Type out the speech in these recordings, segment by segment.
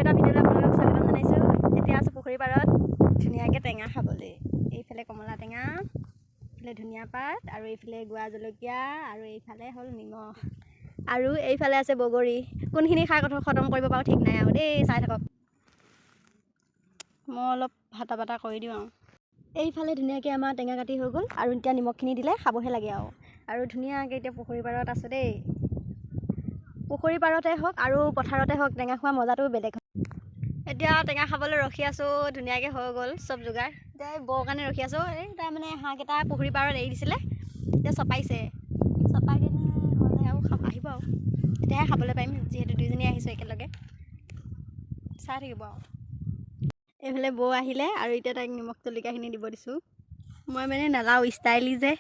এটা ভিডিঅ'লৈ আপোনালোকক স্বাগতম জনাইছোঁ। এতিয়া আছোঁ পুখুৰী পাৰত ধুনীয়াকৈ টেঙা খাবলৈ। এইফালে কমলা টেঙা, এইফালে ধনিয়া পাত, আৰু এইফালে গুড়া জলকীয়া, আৰু এইফালে হ'ল নিমখ, আৰু এইফালে আছে বগৰী। কোনখিনি খাই কথা খতম কৰিব পাৰোঁ ঠিক নাই আৰু দেই, চাই থাকক। মই অলপ ভাটা বাটা কৰি দিওঁ আৰু এইফালে ধুনীয়াকৈ আমাৰ টেঙা কাটি হৈ গ'ল, আৰু এতিয়া নিমখখিনি দিলে খাবহে লাগে আৰু ধুনীয়াকৈ এতিয়া পুখুৰী পাৰত আছোঁ দেই। পুখুৰী পাৰতে হওক আৰু পথাৰতে হওক, টেঙা খোৱা মজাটো বেলেগ। এতিয়া টেঙা খাবলৈ ৰখি আছোঁ, ধুনীয়াকৈ হৈ গ'ল চব যোগাৰ। এতিয়া বৰ কাৰণে ৰখি আছোঁ। এই তাৰ মানে হাঁহকেইটা পুখুৰী পাৰত এৰি দিছিলে, এতিয়া চপাইছে, চপাই কিনে হ'লে আৰু আহিব আৰু তেতিয়াহে খাবলৈ পাৰিম, যিহেতু দুইজনী আহিছোঁ একেলগে। চাই থাকিব আৰু এইফালে বৌ আহিলে, আৰু এতিয়া তাইক নিমখ জলকীয়াখিনি দিব দিছোঁ। মই মানে নাযাওঁ, ষ্টাইলি যে।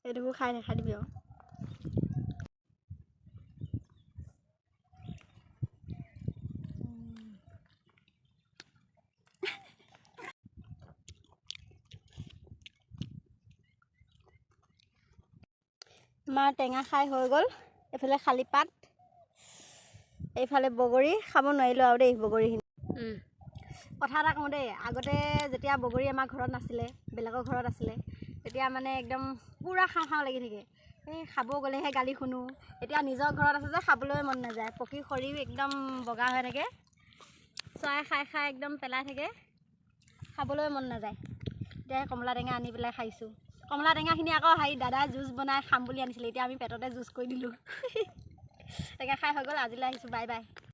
এইটোবোৰ খাই নাখাই দিবি আৰু আমাৰ টেঙা খাই হৈ গ'ল। এইফালে খালী পাত, এইফালে বগৰী। খাব নোৱাৰিলোঁ আৰু দেই বগৰীখিনি। কথা এটা কওঁ দেই, আগতে যেতিয়া বগৰী আমাৰ ঘৰত নাছিলে, বেলেগৰ ঘৰত আছিলে, তেতিয়া মানে একদম পূৰা খাওঁ খাওঁ লাগি থাকে। এই খাব গ'লেহে গালি শুনো। এতিয়া নিজৰ ঘৰত আছে যে খাবলৈ মন নাযায়। পকি সৰিও একদম বগা হৈ থাকে, চৰাই খাই খাই একদম পেলাই থাকে, খাবলৈ মন নাযায়। এতিয়া কমলা টেঙা আনি পেলাই খাইছোঁ। কমলা টেঙাখিনি আকৌ দাদাই জুচ বনাই খাম বুলি আনিছিলে, এতিয়া আমি পেটতে জুচ কৰি দিলোঁ। টেঙা খাই হৈ গ'ল, আজিলৈ আহিছোঁ, বাই বাই।